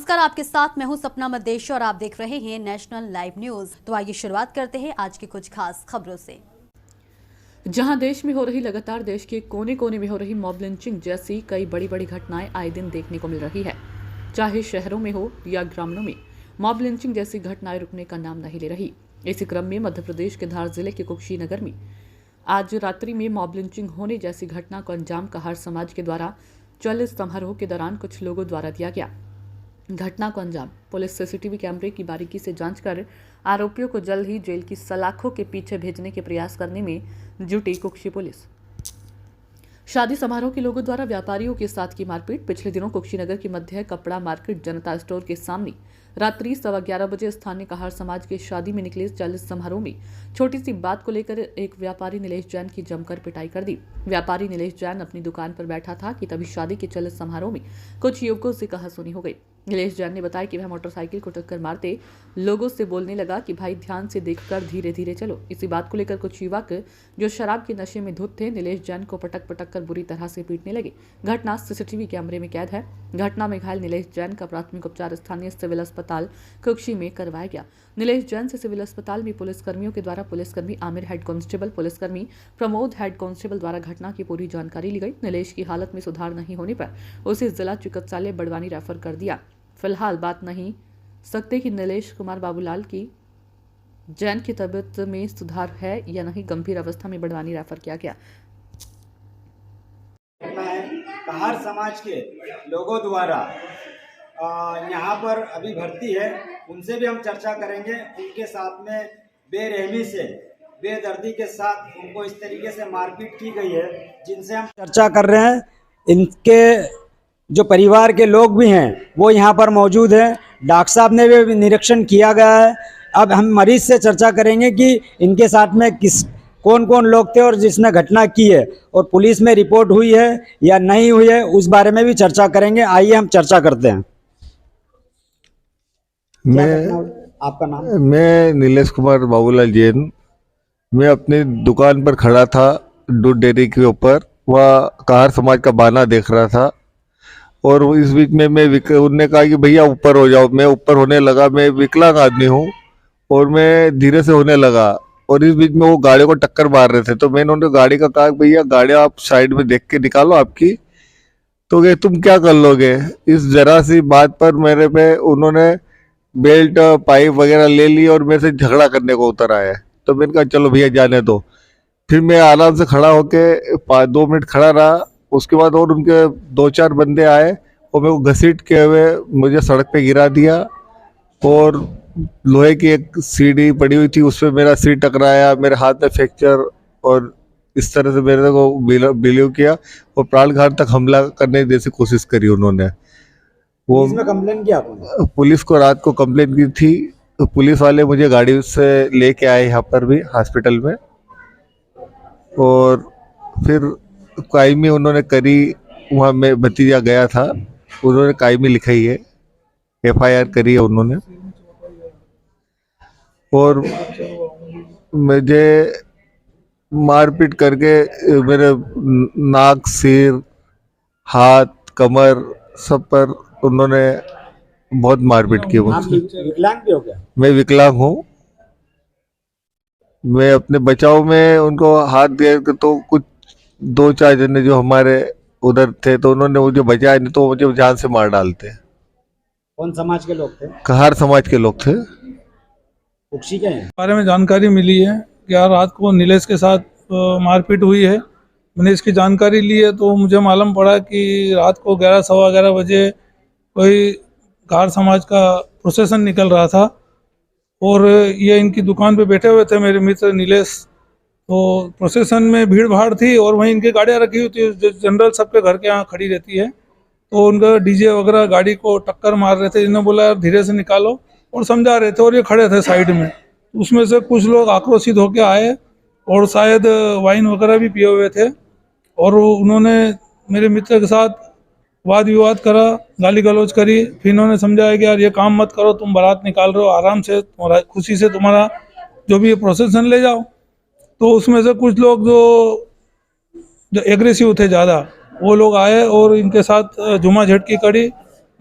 नमस्कार, आपके साथ मैं हूं सपना मदेश और आप देख रहे हैं नेशनल लाइव न्यूज। तो आइए शुरुआत करते हैं आज की कुछ खास खबरों से। जहां देश में हो रही लगातार देश के कोने कोने में हो रही मॉब लिंचिंग जैसी कई बड़ी बड़ी घटनाएं आए दिन देखने को मिल रही है, चाहे शहरों में हो या ग्रामीणों में, मॉब लिंचिंग जैसी घटनाएं रुकने का नाम नहीं ले रही। इसी क्रम में मध्य प्रदेश के धार जिले के कुशीनगर में आज रात्रि में मॉब लिंचिंग होने जैसी घटना को अंजाम कहार समाज के द्वारा चल समारोह के दौरान कुछ लोगों द्वारा दिया गया। घटना को अंजाम पुलिस सीसीटीवी कैमरे की बारीकी से जांच कर आरोपियों को जल्द ही जेल की सलाखों के पीछे भेजने के प्रयास करने में जुटी कुक्षी पुलिस। शादी समारोह के लोगों द्वारा व्यापारियों के साथ की मारपीट। पिछले दिनों कुशीनगर की मध्य कपड़ा मार्केट जनता स्टोर के सामने रात्रि 11:15 बजे स्थानीय कहार समाज के शादी में निकले चल समारोह में छोटी सी बात को लेकर एक व्यापारी नीलेश जैन की जमकर पिटाई कर दी। व्यापारी नीलेश जैन अपनी दुकान पर बैठा था कि तभी शादी के चल समारोह में कुछ युवकों से कहासुनी हो गई। नीलेश जैन ने बताया कि वह मोटरसाइकिल को टक्कर मारते लोगों से बोलने लगा कि भाई ध्यान से देखकर धीरे धीरे चलो। इसी बात को लेकर कुछ युवक जो शराब के नशे में धुत थे नीलेश जैन को पटक पटक कर बुरी तरह से पीटने लगे। घटना सीसीटीवी कैमरे में कैद है। घटना में घायल नीलेश जैन का प्राथमिक उपचार स्थानीय सिविल अस्पताल कुक्षी में करवाया गया। नीलेश जैन से सिविल अस्पताल में पुलिसकर्मियों के द्वारा पुलिसकर्मी आमिर हेड कांस्टेबल, पुलिसकर्मी प्रमोद हेड कांस्टेबल द्वारा घटना की पूरी जानकारी ली गई। नीलेश की हालत में सुधार नहीं होने पर उसे जिला चिकित्सालय बड़वानी रेफर कर दिया। फिलहाल बात नहीं सकते कि नीलेश कुमार बाबूलाल की जैन की तबीयत में सुधार है या नहीं। गंभीर अवस्था में बड़वानी रेफर किया गया। कहार समाज के लोगों द्वारा यहाँ पर अभी भर्ती है, उनसे भी हम चर्चा करेंगे। उनके साथ में बेरहमी से, बेदर्दी के साथ उनको इस तरीके से मारपीट की गई है, जिनसे हम चर्चा कर रहे हैं। इनके जो परिवार के लोग भी हैं वो यहाँ पर मौजूद हैं। डॉक्टर साहब ने भी निरीक्षण किया गया है। अब हम मरीज से चर्चा करेंगे कि इनके साथ में कौन कौन लोग थे और जिसने घटना की है और पुलिस में रिपोर्ट हुई है या नहीं हुई है, उस बारे में भी चर्चा करेंगे। आइए हम चर्चा करते हैं। आपका नाम? मैं नीलेश कुमार बाबूलाल जैन। मैं अपनी दुकान पर खड़ा था दूध डेयरी के ऊपर, वह कहार समाज का बाना देख रहा था और इस बीच में उन्होंने कहा कि भैया ऊपर हो जाओ। मैं ऊपर होने लगा। मैं विकलांग आदमी हूँ और मैं धीरे से होने लगा और इस बीच में वो गाड़ी को टक्कर मार रहे थे। तो मैंने उन्हें गाड़ी का कहा भैया गाड़ी आप साइड में देख के निकालो आपकी। तो कहे तुम क्या कर लोगे। इस जरा सी बात पर मेरे पे उन्होंने बेल्ट पाइप वगैरह ले ली और मेरे से झगड़ा करने को उतर आए। तो मैंने कहा चलो भैया जाने दो। फिर मैं आराम से खड़ा होके 2 मिनट खड़ा रहा। उसके बाद और उनके 2-4 बंदे आए और मेरे को घसीट के हुए मुझे सड़क पे गिरा दिया और लोहे की एक सीढ़ी पड़ी हुई थी, उस पर मेरा सिर टकराया, मेरे हाथ में फ्रैक्चर और इस तरह से मेरे को बिलीव किया और प्राणघात तक हमला करने जैसी कोशिश करी उन्होंने। वो इसमें कंप्लेन किया आपने? पुलिस को रात को कंप्लेन की थी। तो पुलिस वाले मुझे गाड़ी से लेके आए यहाँ पर भी हॉस्पिटल में और फिर कायमी उन्होंने करी। वहाँ मैं भतीजा गया था, उन्होंने कायमी लिखाई है, FIR करी है उन्होंने और मुझे मारपीट करके मेरे नाक, सिर, हाथ, कमर सब पर उन्होंने बहुत मारपीट की मुझसे। विकलांग भी हो गया? मैं विकलांग हूँ। मैं अपने बचाव में उनको हाथ दिया तो कुछ 2-4 जने जो हमारे उधर थे तो उन्होंने मुझे बचाया, नहीं तो मुझे जान से मार डालते। कौन समाज के लोग थे? कहार समाज के लोग थे। कुक्षी के हैं? बारे में जानकारी मिली है कि यार रात को नीलेश के साथ मारपीट हुई है। मैंने इसकी जानकारी ली है तो मुझे मालूम पड़ा कि रात को 11-11:15 बजे कोई कहार समाज का प्रोसेसन निकल रहा था और ये इनकी दुकान पे बैठे हुए थे मेरे मित्र नीलेश। तो प्रोसेसन में भीड़ भाड़ थी और वहीं इनकी गाड़ियाँ रखी हुई थी जो जनरल सबके घर के यहाँ खड़ी रहती है। तो उनका डीजे वगैरह गाड़ी को टक्कर मार रहे थे। इन्होंने बोला यार धीरे से निकालो और समझा रहे थे और ये खड़े थे साइड में। उसमें से कुछ लोग आक्रोशित होकर आए और शायद वाइन वगैरह भी पिए हुए थे और उन्होंने मेरे मित्र के साथ वाद विवाद करा, गाली गलौज करी। फिर इन्होंने समझाया कि यार ये काम मत करो, तुम बारात निकाल रहे हो, आराम से खुशी से तुम्हारा जो भी प्रोसेसन ले जाओ। तो उसमें से कुछ लोग जो एग्रेसिव थे ज़्यादा, वो लोग आए और इनके साथ जुमा झटकी करी,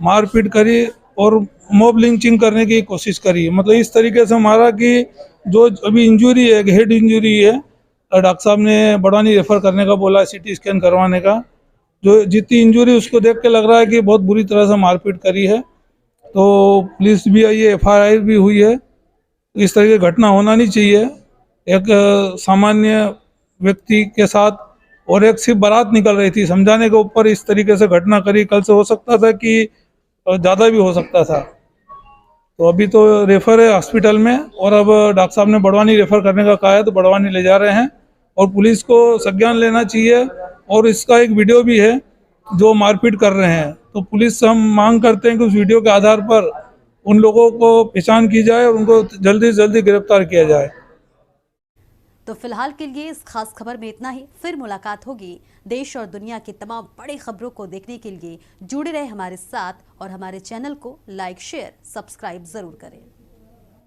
मारपीट करी और मॉब लिंचिंग करने की कोशिश करी है। मतलब इस तरीके से मारा कि जो अभी इंजरी है, हेड इंजरी है, डॉक्टर साहब ने बड़वानी रेफर करने का बोला, सीटी स्कैन करवाने का। जो जितनी इंजरी उसको देख के लग रहा है कि बहुत बुरी तरह से मारपीट करी है। तो पुलिस भी आई है, FIR भी हुई है। इस तरह की घटना होना नहीं चाहिए एक सामान्य व्यक्ति के साथ। और एक सिर्फ बारात निकल रही थी, समझाने के ऊपर इस तरीके से घटना करी। कल से हो सकता था कि ज़्यादा भी हो सकता था। तो अभी तो रेफर है हॉस्पिटल में, और अब डॉक्टर साहब ने बड़वानी रेफर करने का कहा है, तो बड़वानी ले जा रहे हैं। और पुलिस को संज्ञान लेना चाहिए। और इसका एक वीडियो भी है जो मारपीट कर रहे हैं, तो पुलिस से हम मांग करते हैं कि उस वीडियो के आधार पर उन लोगों को पहचान की जाए और उनको जल्दी से जल्दी गिरफ्तार किया जाए। तो फिलहाल के लिए इस खास खबर में इतना ही। फिर मुलाकात होगी। देश और दुनिया की तमाम बड़ी खबरों को देखने के लिए जुड़े रहे हमारे साथ और हमारे चैनल को लाइक, शेयर, सब्सक्राइब जरूर करें।